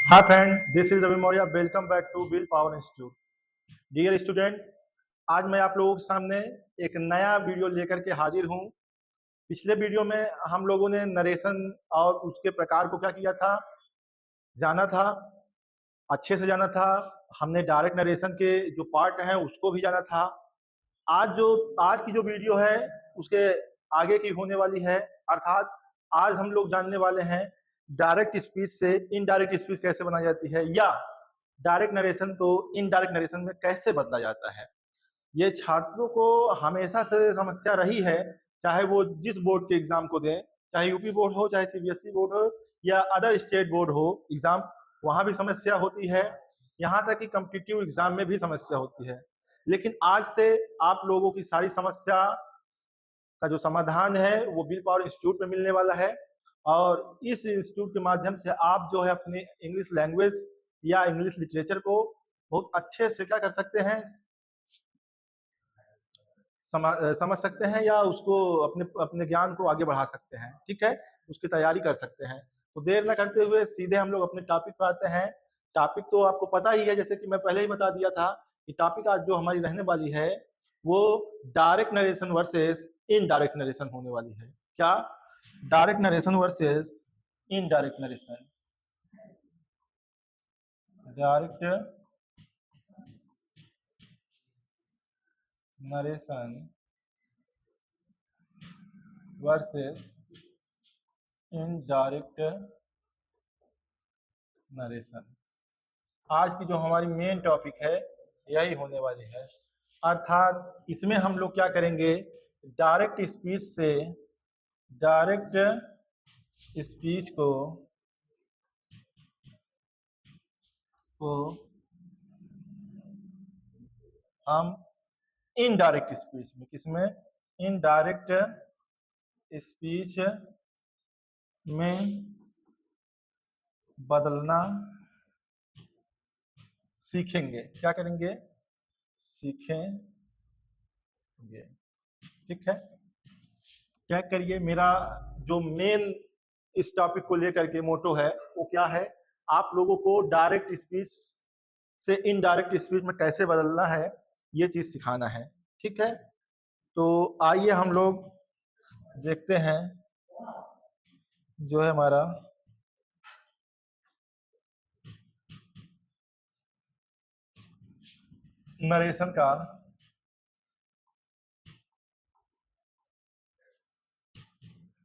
Hi friend, this is Ravi Maurya. Welcome back to Will Power Institute. Dear student, आज मैं आप लोगों के सामने एक नया वीडियो लेकर के हाजिर हूँ। पिछले वीडियो में हम लोगों ने नरेशन और उसके प्रकार को क्या किया था, जाना था, अच्छे से जाना था। हमने डायरेक्ट नरेशन के जो पार्ट हैं उसको भी जाना था। आज की जो वीडियो है उसके आगे की होने वाली है, अर्थात आज हम लोग जानने वाले हैं डायरेक्ट स्पीच से इनडायरेक्ट स्पीच कैसे बनाई जाती है या डायरेक्ट नरेशन को इनडायरेक्ट नरेशन में कैसे बदला जाता है। ये छात्रों को हमेशा से समस्या रही है, चाहे वो जिस बोर्ड के एग्जाम को दें, चाहे यूपी बोर्ड हो, चाहे सीबीएसई बोर्ड हो या अदर स्टेट बोर्ड हो एग्जाम, वहां भी समस्या होती है। यहाँ तक कि कॉम्पिटिटिव एग्जाम में भी समस्या होती है। लेकिन आज से आप लोगों की सारी समस्या का जो समाधान है वो विल पावर इंस्टीट्यूट में मिलने वाला है। और इस इंस्टीट्यूट के माध्यम से आप जो है अपनी इंग्लिश लैंग्वेज या इंग्लिश लिटरेचर को बहुत अच्छे से क्या कर सकते हैं, समझ सकते हैं या उसको अपने अपने ज्ञान को आगे बढ़ा सकते हैं। ठीक है, उसकी तैयारी कर सकते हैं। तो देर न करते हुए सीधे हम लोग अपने टॉपिक पर आते हैं। टॉपिक तो आपको पता ही है, जैसे कि मैं पहले ही बता दिया था कि टॉपिक आज जो हमारी रहने वाली है वो direct narration versus indirect narration होने वाली है। क्या? Direct narration versus indirect narration. Direct narration versus indirect narration. आज की जो हमारी मेन टॉपिक है यही होने वाली है। अर्थात इसमें हम लोग क्या करेंगे, डायरेक्ट स्पीच से डायरेक्ट स्पीच को हम इनडायरेक्ट स्पीच में, किसमें? इनडायरेक्ट स्पीच में बदलना सीखेंगे। क्या करेंगे? सीखेंगे। ठीक है, क्या करिए, मेरा जो मेन इस टॉपिक को लेकर के मोटो है वो क्या है, आप लोगों को डायरेक्ट स्पीच से इनडायरेक्ट स्पीच में कैसे बदलना है ये चीज सिखाना है। ठीक है, तो आइए हम लोग देखते हैं जो है हमारा नरेशन का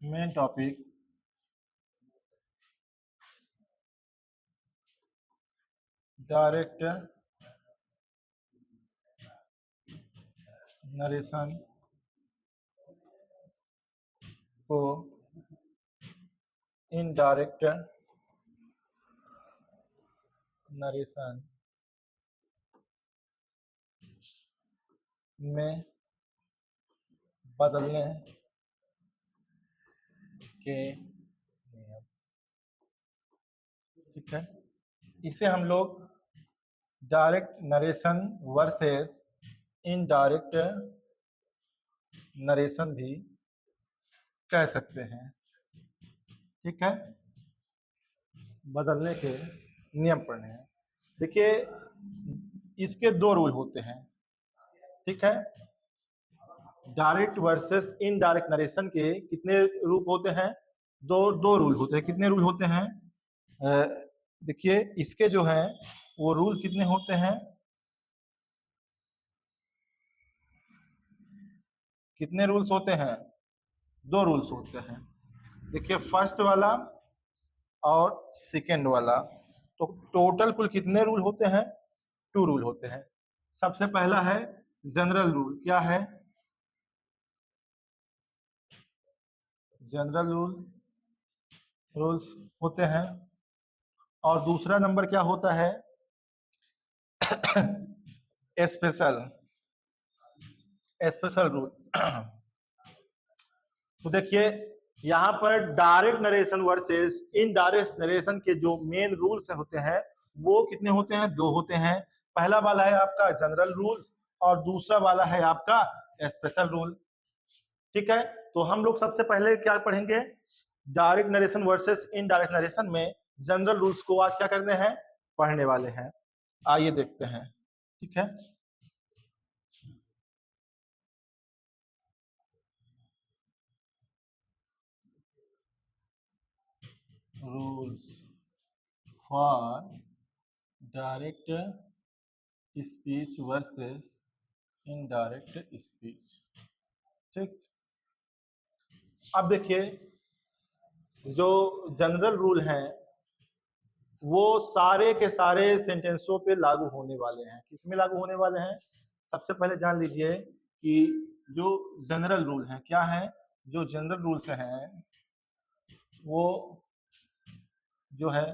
मेन टॉपिक डायरेक्ट नरेशन को इनडायरेक्ट नरेशन में बदलने के नियम। ठीक है, इसे हम लोग direct narration versus indirect narration भी कह सकते हैं। ठीक है, बदलने के नियम पढ़ने हैं। देखिए, इसके दो रूल होते हैं। ठीक है, डायरेक्ट वर्सेस इनडायरेक्ट नरेशन के कितने रूप होते हैं? दो रूल होते हैं। कितने रूल होते हैं? देखिए, इसके जो है वो रूल कितने होते हैं? कितने रूल्स होते हैं? दो रूल्स होते हैं। देखिए, फर्स्ट वाला और सेकेंड वाला। तो टोटल कुल कितने रूल होते हैं? 2 रूल होते हैं। सबसे पहला है जनरल रूल। क्या है? जनरल रूल्स होते हैं। और दूसरा नंबर क्या होता है? Special rule. तो देखिए, यहाँ पर direct narration versus indirect narration के जो मेन रूल्स होते हैं वो कितने होते हैं? 2 होते हैं। पहला वाला है आपका जनरल रूल और दूसरा वाला है आपका स्पेशल रूल। ठीक है, तो हम लोग सबसे पहले क्या पढ़ेंगे? Direct narration versus indirect narration में जनरल रूल्स को आज क्या करने हैं, पढ़ने वाले हैं। आइए देखते हैं, ठीक है। Rules for direct speech versus indirect speech. ठीक, अब देखिए जो जनरल रूल हैं वो सारे के सारे सेंटेंसों पे लागू होने वाले हैं। किस में लागू होने वाले हैं, सबसे पहले जान लीजिए कि जो जनरल रूल हैं क्या हैं, जो जनरल रूल्स हैं वो जो है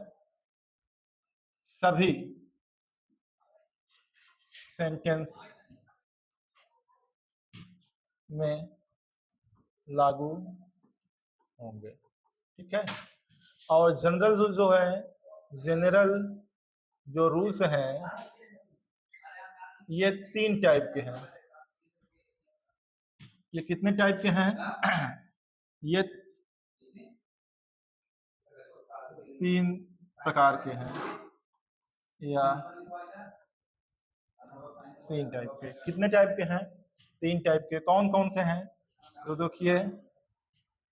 सभी सेंटेंस में लागू होंगे, ठीक है। और जनरल रूल जो है, जनरल जो रूल्स हैं ये 3 टाइप के हैं। ये कितने टाइप के हैं ये 3 प्रकार के हैं, या 3 टाइप के। कितने टाइप के हैं, 3 टाइप के। कौन कौन से हैं, तो देखिए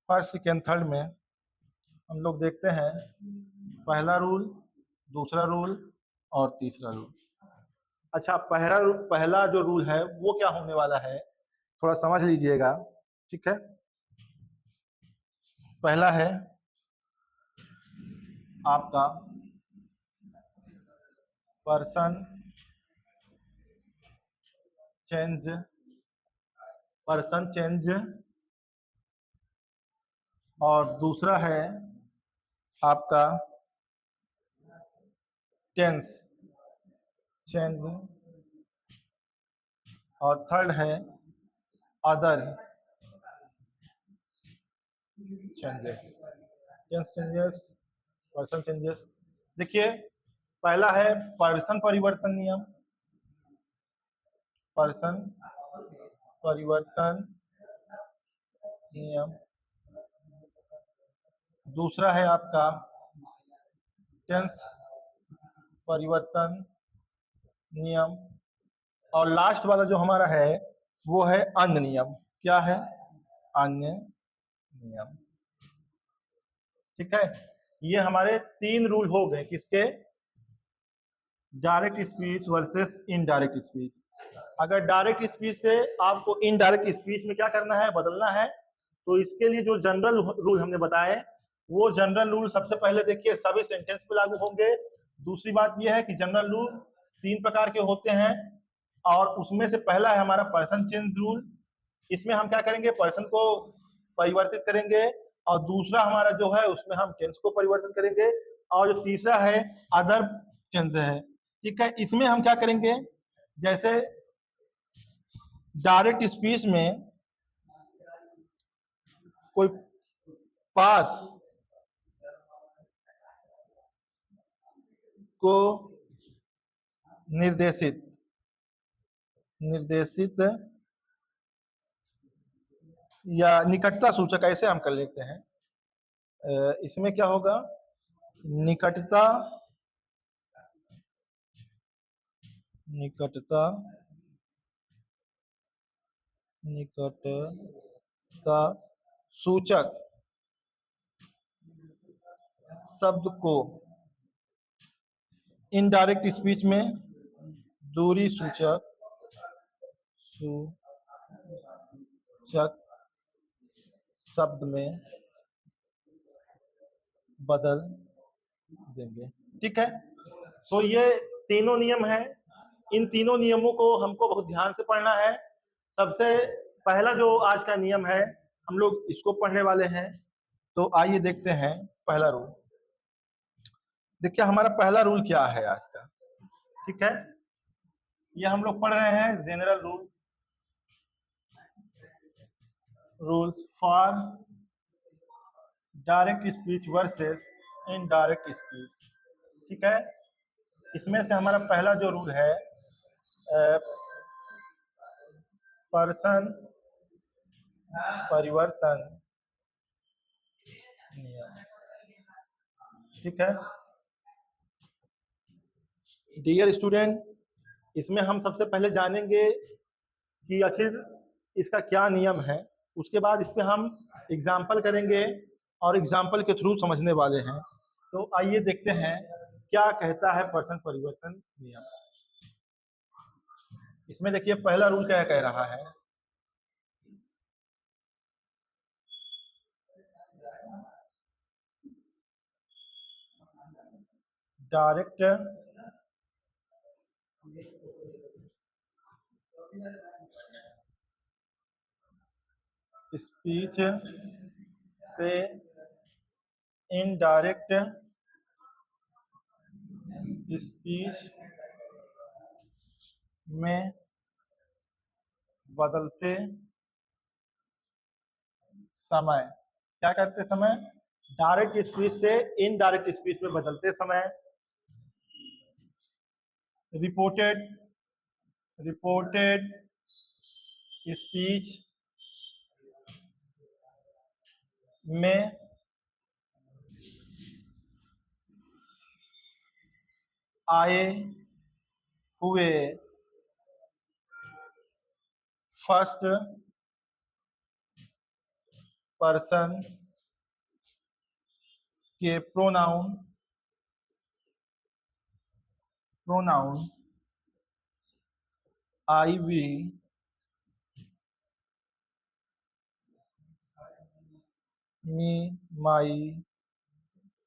फर्स्ट सेकेंड थर्ड में हम लोग देखते हैं पहला रूल, दूसरा रूल और तीसरा रूल। अच्छा, पहला जो रूल है वो क्या होने वाला है, थोड़ा समझ लीजिएगा, ठीक है। पहला है आपका पर्सन चेंज, और दूसरा है आपका टेंस चेंज, और थर्ड है other changes, tense changes, person changes. देखिए पहला है पर्सन परिवर्तन नियम, पर्सन परिवर्तन नियम। दूसरा है आपका टेंस परिवर्तन नियम, और लास्ट वाला जो हमारा है वो है अन्य नियम। क्या है, अन्य नियम, ठीक है। ये हमारे 3 रूल हो गए किसके, direct speech versus indirect speech. अगर डायरेक्ट स्पीच से आपको इनडायरेक्ट स्पीच में क्या करना है, बदलना है, तो इसके लिए जो जनरल रूल हमने बताए वो जनरल रूल सबसे पहले देखिए सभी सेंटेंस पे लागू होंगे। दूसरी बात यह है कि जनरल रूल 3 प्रकार के होते हैं, और उसमें से पहला है हमारा पर्सन चेंज रूल। इसमें हम क्या करेंगे, पर्सन को परिवर्तित करेंगे, और दूसरा हमारा जो है उसमें हम टेंस को परिवर्तित करेंगे, और जो तीसरा है अदर चेंज है, ठीक है। इसमें हम क्या करेंगे, जैसे डायरेक्ट स्पीच में कोई पास को निर्देशित या निकटता सूचक, ऐसे हम कर लेते हैं। इसमें क्या होगा, निकटता सूचक शब्द को इनडायरेक्ट स्पीच में दूरी सूचक शब्द में बदल देंगे, ठीक है। तो ये तीनों नियम हैं, इन तीनों नियमों को हमको बहुत ध्यान से पढ़ना है। सबसे पहला जो आज का नियम है हम लोग इसको पढ़ने वाले हैं, तो आइए देखते हैं पहला रूल। देखिए हमारा पहला रूल क्या है आज का, ठीक है। ये हम लोग पढ़ रहे हैं general rules for direct speech versus indirect speech, ठीक है। इसमें से हमारा पहला जो रूल है पर्सन परिवर्तन नियम, ठीक है। डियर स्टूडेंट, इसमें हम सबसे पहले जानेंगे कि आखिर इसका क्या नियम है। उसके बाद इस पे हम एग्जाम्पल करेंगे और एग्जाम्पल के थ्रू समझने वाले हैं। तो आइए देखते हैं क्या कहता है पर्सन परिवर्तन नियम। इसमें देखिए पहला रूल क्या कह रहा है। डायरेक्ट स्पीच से इनडायरेक्ट स्पीच में बदलते समय, क्या करते समय, डायरेक्ट स्पीच से इनडायरेक्ट स्पीच में बदलते समय रिपोर्टेड स्पीच में आए हुए फर्स्ट पर्सन के pronoun I, we, me, my,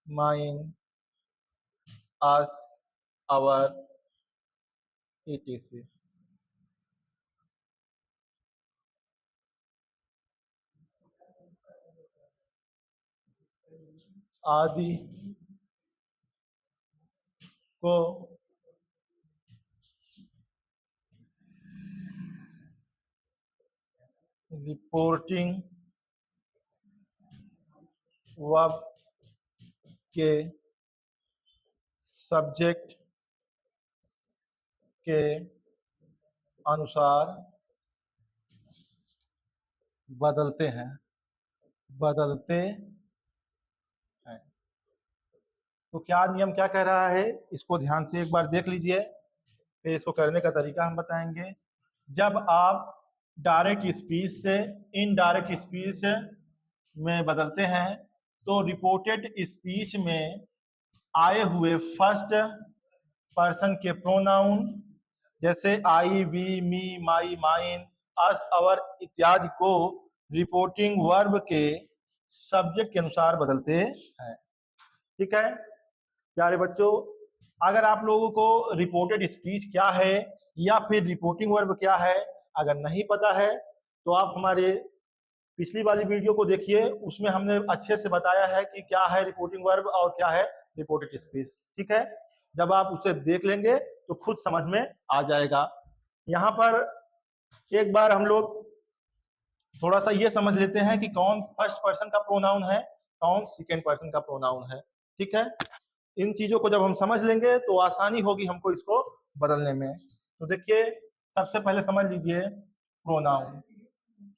mine, us, our, etc. आदि को रिपोर्टिंग वर्ब के सब्जेक्ट के अनुसार बदलते हैं। तो क्या नियम क्या कह रहा है, इसको ध्यान से एक बार देख लीजिए, फिर इसको करने का तरीका हम बताएंगे। जब आप डायरेक्ट स्पीच से इनडायरेक्ट स्पीच में बदलते हैं तो रिपोर्टेड स्पीच में आए हुए फर्स्ट पर्सन के प्रोनाउन जैसे आई, वी, मी, माई, माइन, अस, अवर इत्यादि को रिपोर्टिंग वर्ब के सब्जेक्ट के अनुसार बदलते हैं। ठीक है प्यारे बच्चों, अगर आप लोगों को रिपोर्टेड स्पीच क्या है या फिर रिपोर्टिंग वर्ब क्या है अगर नहीं पता है तो आप हमारे पिछली वाली वीडियो को देखिए, उसमें हमने अच्छे से बताया है कि क्या है रिपोर्टिंग वर्ब और क्या है रिपोर्टेड स्पीच। ठीक है, जब आप उसे देख लेंगे तो खुद समझ में आ जाएगा। यहाँ पर एक बार हम लोग थोड़ा सा ये समझ लेते हैं कि कौन फर्स्ट पर्सन का प्रोनाउन है, कौन सेकेंड पर्सन का प्रोनाउन है। ठीक है, इन चीजों को जब हम समझ लेंगे तो आसानी होगी हमको इसको बदलने में। तो देखिए सबसे पहले समझ लीजिए प्रोनाउन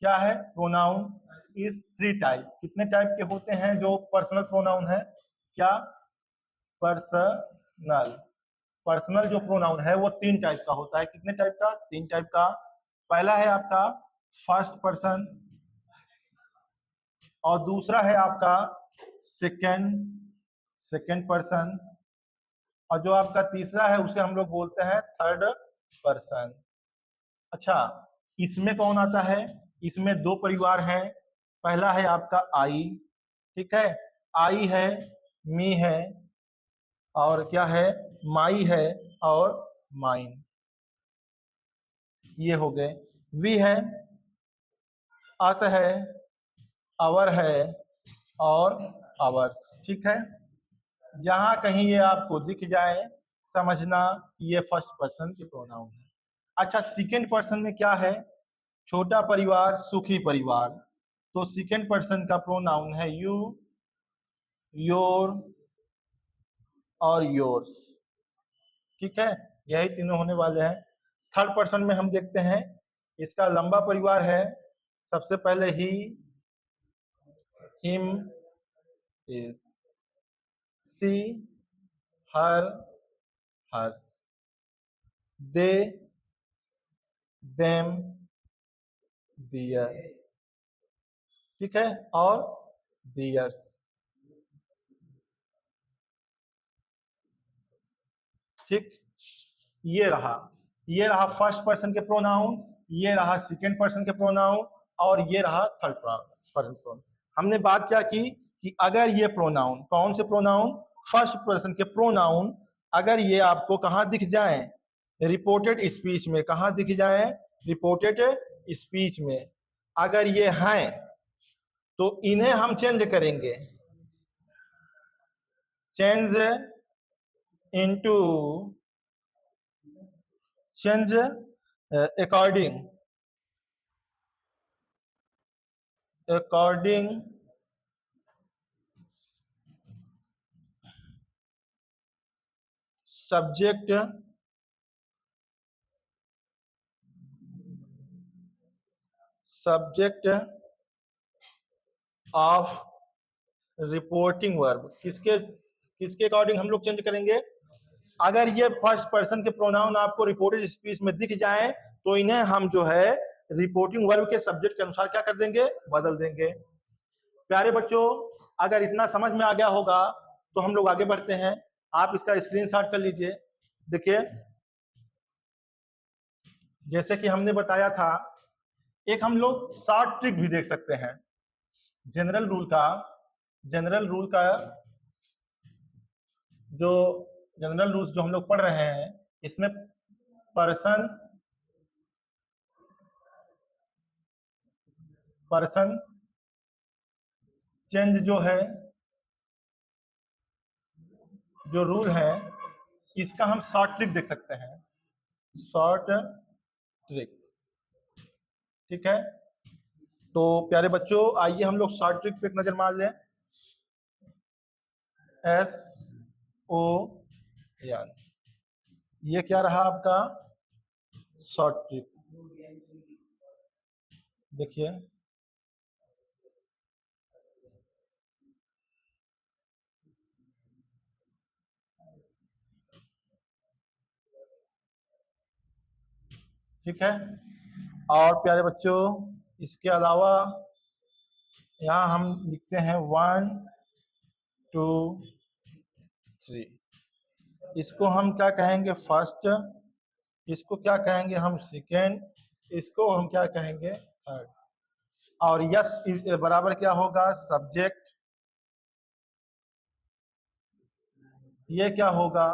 क्या है। Pronoun is 3 type. कितने टाइप के होते हैं जो पर्सनल प्रोनाउन है? क्या? पर्सनल। पर्सनल जो प्रोनाउन है वो 3 टाइप का होता है। कितने टाइप का? 3 टाइप का। पहला है आपका फर्स्ट पर्सन और दूसरा है आपका सेकेंड पर्सन और जो आपका तीसरा है उसे हम लोग बोलते हैं थर्ड पर्सन। अच्छा, इसमें कौन आता है? इसमें 2 परिवार हैं। पहला है आपका आई, ठीक है, आई है, मी है और क्या है, माई है और माइन, ये हो गए। वी है, अस है, अवर है और अवर्स। ठीक है, जहां कहीं ये आपको दिख जाए समझना ये फर्स्ट पर्सन के प्रोनाउन है। अच्छा, सेकेंड पर्सन में क्या है? छोटा परिवार, सुखी परिवार। तो सेकेंड पर्सन का प्रोनाउन है यू, योर और योर्स। ठीक है, यही तीनों होने वाले हैं। थर्ड पर्सन में हम देखते हैं इसका लंबा परिवार है। सबसे पहले he, him, his, she, her, hers. They, them, their, ठीक है, और दियर्स। ठीक, ये रहा फर्स्ट पर्सन के प्रोनाउन, ये रहा सेकेंड पर्सन के प्रोनाउन, और ये रहा थर्ड पर्सन प्रोनाउन। हमने बात क्या की कि अगर ये प्रोनाउन, कौन से प्रोनाउन, फर्स्ट पर्सन के प्रोनाउन, अगर ये आपको कहाँ दिख जाए, रिपोर्टेड स्पीच में, कहाँ दिख जाए, रिपोर्टेड स्पीच में, अगर ये हैं तो इन्हें हम चेंज करेंगे, change into, change according subject of reporting verb. किसके अकॉर्डिंग हम लोग चेंज करेंगे, अगर ये फर्स्ट पर्सन के प्रोनाउन आपको रिपोर्टेड स्पीच में दिख जाए तो इन्हें हम जो है रिपोर्टिंग वर्ब के सब्जेक्ट के अनुसार क्या कर देंगे, बदल देंगे। प्यारे बच्चों, अगर इतना समझ में आ गया होगा तो हम लोग आगे बढ़ते हैं। आप इसका स्क्रीनशॉट कर लीजिए। देखिए, जैसे कि हमने बताया था, एक हम लोग शॉर्ट ट्रिक भी देख सकते हैं। जनरल रूल का जो जनरल रूल्स जो हम लोग पढ़ रहे हैं, इसमें पर्सन चेंज जो है, जो रूल है, इसका हम शॉर्ट ट्रिक देख सकते हैं, शॉर्ट ट्रिक। ठीक है, तो प्यारे बच्चों, आइए हम लोग शॉर्ट ट्रिक पे एक नजर मार लें। SON, ये क्या रहा आपका शॉर्ट ट्रिक। देखिए, ठीक है, और प्यारे बच्चों, इसके अलावा यहाँ हम लिखते हैं 1 2 3। इसको हम क्या कहेंगे, फर्स्ट, इसको क्या कहेंगे हम सेकेंड, इसको हम क्या कहेंगे, थर्ड। और यस बराबर क्या होगा, सब्जेक्ट, ये क्या होगा,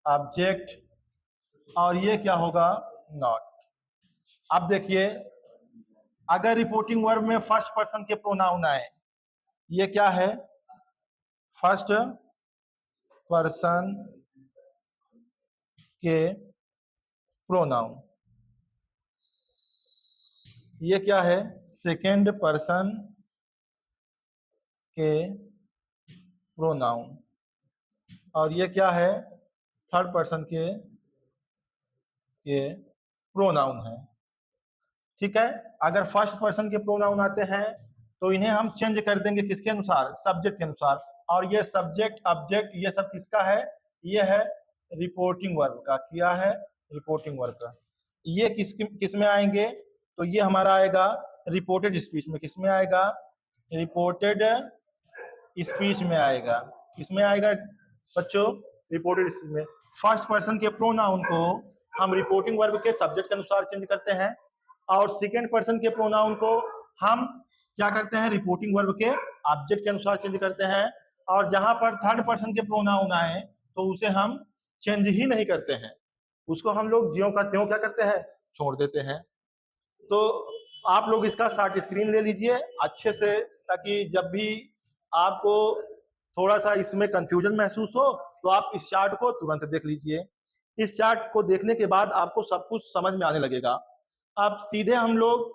ऑब्जेक्ट, और ये क्या होगा, नॉट। अब देखिए, अगर रिपोर्टिंग वर्ब में फर्स्ट पर्सन के प्रोनाउन आए, ये क्या है, फर्स्ट पर्सन के प्रोनाउन, ये क्या है, सेकेंड पर्सन के प्रोनाउन, और ये क्या है, थर्ड पर्सन के प्रोनाउन है। ठीक है, अगर फर्स्ट पर्सन के प्रोनाउन आते हैं तो इन्हें हम चेंज कर देंगे किसके अनुसार, सब्जेक्ट के अनुसार। और ये सब्जेक्ट, ऑब्जेक्ट, ये सब किसका है, ये है रिपोर्टिंग वर्ब का। क्या है, रिपोर्टिंग वर्ब का। ये किस में आएंगे, तो ये हमारा आएगा रिपोर्टेड स्पीच में। किस में आएगा, रिपोर्टेड स्पीच में आएगा। किसमें आएगा बच्चों, रिपोर्टेड स्पीच में। फर्स्ट पर्सन के प्रोनाउन को हम रिपोर्टिंग वर्ब के सब्जेक्ट के अनुसार चेंज करते हैं, और सेकेंड पर्सन के प्रोनाउन को हम क्या करते हैं, रिपोर्टिंग वर्ब के ऑब्जेक्ट के अनुसार चेंज करते हैं। और जहां पर थर्ड पर्सन के प्रोनाउन आए तो उसे हम चेंज ही नहीं करते हैं, उसको हम लोग ज्यों का त्यों क्या करते हैं, छोड़ देते हैं। तो आप लोग इसका शॉर्ट स्क्रीन ले लीजिए अच्छे से, ताकि जब भी आपको थोड़ा सा इसमें कंफ्यूजन महसूस हो तो आप इस चार्ट को तुरंत देख लीजिए। इस चार्ट को देखने के बाद आपको सब कुछ समझ में आने लगेगा। अब सीधे हम लोग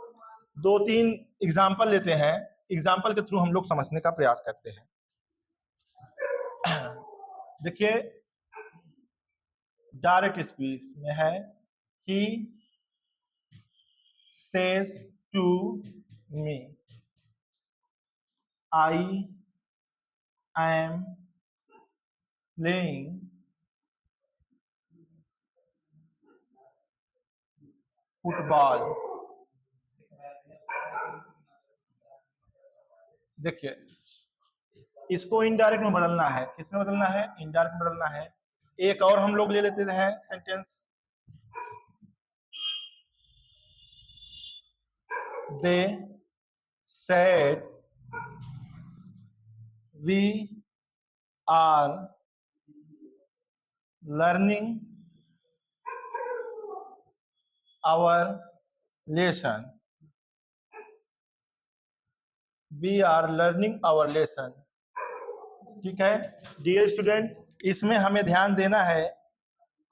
2-3 एग्जाम्पल लेते हैं, एग्जाम्पल के थ्रू हम लोग समझने का प्रयास करते हैं। देखिए, डायरेक्ट स्पीच में है, he says to me, I am playing football. देखिए इसको इनडायरेक्ट में बदलना है, किसमें बदलना है, इनडायरेक्ट में बदलना है। एक और हम लोग ले लेते हैं sentence, they said we are learning our lesson, we are learning our lesson. ठीक है डियर स्टूडेंट, इसमें हमें ध्यान देना है,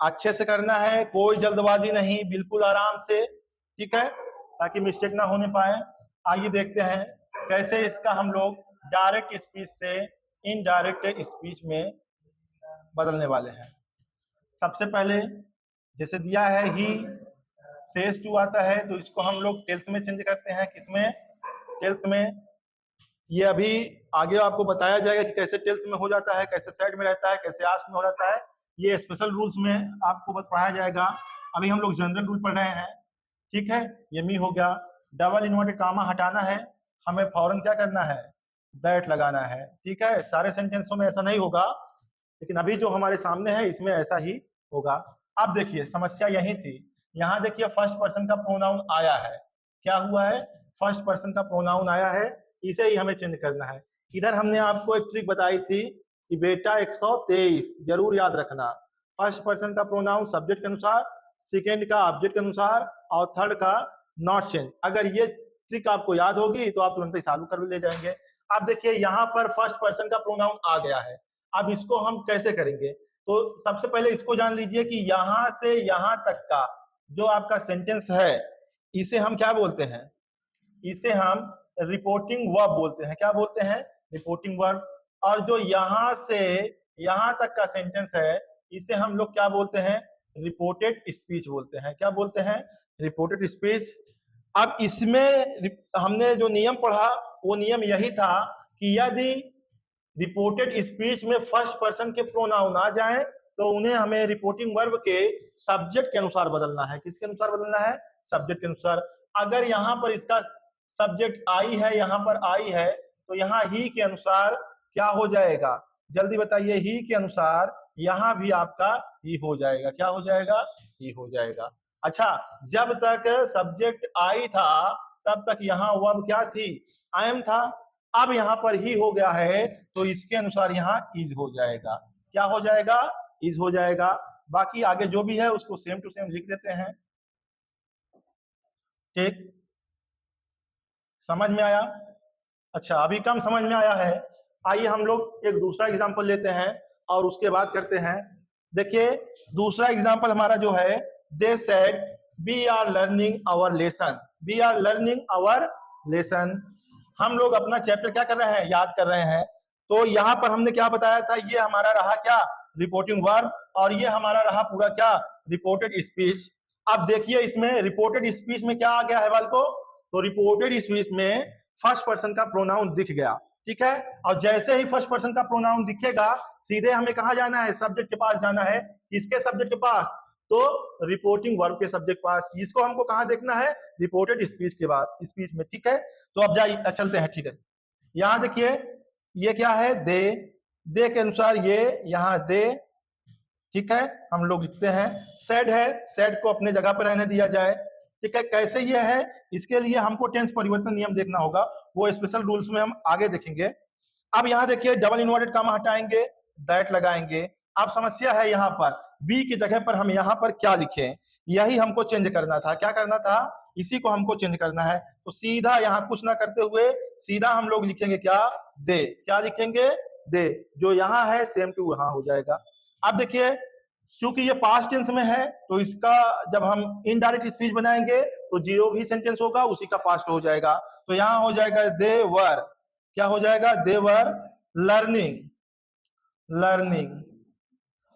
अच्छे से करना है, कोई जल्दबाजी नहीं, बिल्कुल आराम से, ठीक है, ताकि मिस्टेक ना होने पाए। आइए देखते हैं कैसे इसका हम लोग डायरेक्ट स्पीच से इनडायरेक्ट स्पीच में बदलने वाले हैं। सबसे पहले जैसे दिया है ही सेज टू आता है, तो इसको हम लोग टेल्स में चेंज करते हैं, किसमें, टेल्स में। ये अभी आगे आपको बताया जाएगा कि कैसे टेल्स में हो जाता है, कैसे सेड में रहता है, कैसे आस्क में हो जाता है, ये स्पेशल रूल्स में आपको पढ़ाया जाएगा। अभी हम लोग जनरल रूल पढ़ रहे हैं, ठीक है। ये मी हो गया, डबल इन्वर्टेड कामा हटाना है, हमें फौरन क्या करना है, दैट लगाना है, ठीक है। सारे सेंटेंसों में ऐसा नहीं होगा, लेकिन अभी जो हमारे सामने है इसमें ऐसा ही होगा। अब देखिए समस्या यही थी, यहाँ देखिए फर्स्ट पर्सन का प्रोनाउन आया है, क्या हुआ है, फर्स्ट पर्सन का प्रोनाउन आया है, इसे ही हमें चेंज करना है। इधर हमने आपको एक ट्रिक बताई थी कि बेटा 123 जरूर याद रखना, फर्स्ट पर्सन का प्रोनाउन सब्जेक्ट के अनुसार, सेकेंड का ऑब्जेक्ट के अनुसार, और थर्ड का नॉट चेंज। अगर ये ट्रिक आपको याद होगी तो आप तुरंत ही चालू कर ले जाएंगे। अब देखिए यहाँ पर फर्स्ट पर्सन का प्रोनाउन आ गया है, अब इसको हम कैसे करेंगे, तो सबसे पहले इसको जान लीजिए कि यहां से यहां तक का जो आपका सेंटेंस है इसे हम क्या बोलते हैं, इसे हम रिपोर्टिंग वर्ब बोलते हैं। क्या बोलते हैं, रिपोर्टिंग वर्ब। और जो यहां से यहां तक का सेंटेंस है इसे हम लोग क्या बोलते हैं, रिपोर्टेड स्पीच बोलते हैं। क्या बोलते हैं, रिपोर्टेड स्पीच। अब इसमें हमने जो नियम पढ़ा वो नियम यही था कि यदि रिपोर्टेड स्पीच में फर्स्ट पर्सन के प्रोनाउन आ जाएं तो उन्हें हमें रिपोर्टिंग वर्ब के सब्जेक्ट के अनुसार बदलना है। किसके अनुसार बदलना है, सब्जेक्ट के अनुसार। अगर यहाँ पर इसका सब्जेक्ट आई है, यहाँ पर आई है, तो यहाँ ही के अनुसार क्या हो जाएगा, जल्दी बताइए, ही के अनुसार यहाँ भी आपका ही हो जाएगा। क्या हो जाएगा, ही हो जाएगा। अच्छा, जब तक सब्जेक्ट आई था तब तक यहाँ वर्ब क्या थी, आई एम था। अब यहाँ पर ही हो गया है तो इसके अनुसार यहाँ इज हो जाएगा। क्या हो जाएगा, इज हो जाएगा। बाकी आगे जो भी है उसको सेम टू सेम लिख देते हैं। ठीक, समझ में आया। अच्छा, अभी कम समझ में आया है, आइए हम लोग एक दूसरा एग्जांपल लेते हैं और उसके बाद करते हैं। देखिए दूसरा एग्जांपल हमारा जो है, they said we are learning our lesson, we are learning our lesson. हम लोग अपना चैप्टर क्या कर रहे हैं, याद कर रहे हैं। तो यहाँ पर हमने क्या बताया था, ये हमारा रहा क्या, रिपोर्टिंग वर्ब, और ये हमारा रहा पूरा क्या, रिपोर्टेड स्पीच। अब देखिए इसमें रिपोर्टेड स्पीच में क्या आ गया है वाल को, तो रिपोर्टेड स्पीच में फर्स्ट पर्सन का प्रोनाउन दिख गया, ठीक है। और जैसे ही फर्स्ट पर्सन का प्रोनाउन दिखेगा सीधे हमें कहा जाना है, सब्जेक्ट के पास जाना है। किसके सब्जेक्ट के पास, तो रिपोर्टिंग वर्ब के सब्जेक्ट पास। इसको हमको कहाँ देखना है, रिपोर्टेड स्पीच के बाद, स्पीच में, ठीक है। तो अब जाइए चलते हैं, ठीक है। यहाँ देखिए ये क्या है, दे के अनुसार ये यहाँ दे, ठीक है, हम लोग लिखते हैं। सेड है, सेड को अपने जगह पर रहने दिया जाए, ठीक है। कैसे ये है, इसके लिए हमको टेंस परिवर्तन नियम देखना होगा, वो स्पेशल रूल्स में हम आगे देखेंगे। अब यहाँ देखिए डबल इन्वर्टेड कामा हटाएंगे, दैट लगाएंगे। अब समस्या है यहाँ पर बी की जगह पर हम यहाँ पर क्या लिखें, यही हमको चेंज करना था। क्या करना था, इसी को हमको चेंज करना है। तो सीधा यहाँ कुछ ना करते हुए सीधा हम लोग लिखेंगे क्या, दे। क्या लिखेंगे, दे। जो यहाँ है सेम टू वहां हो जाएगा। अब देखिए क्योंकि ये पास्ट टेंस में है तो इसका जब हम इनडायरेक्ट स्पीच बनाएंगे तो जो भी सेंटेंस होगा उसी का पास्ट हो जाएगा। तो यहाँ हो जाएगा दे वर, क्या हो जाएगा, दे वर लर्निंग, लर्निंग।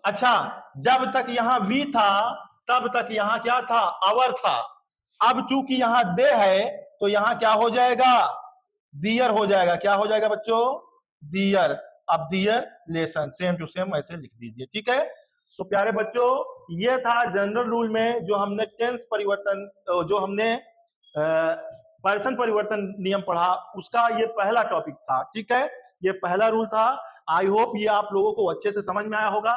अच्छा, जब तक यहाँ वी था तब तक यहाँ क्या था, आवर था। अब चूंकि यहाँ दे है तो यहाँ क्या हो जाएगा, दियर हो जाएगा। क्या हो जाएगा बच्चों, दियर। अब दियर लेसन, सेम टू सेम ऐसे लिख दीजिए, ठीक है। तो प्यारे बच्चों ये था जनरल रूल में जो हमने टेंस परिवर्तन, जो हमने पर्सन परिवर्तन नियम पढ़ा, उसका ये पहला टॉपिक था। ठीक है, ये पहला रूल था। आई होप ये आप लोगों को अच्छे से समझ में आया होगा।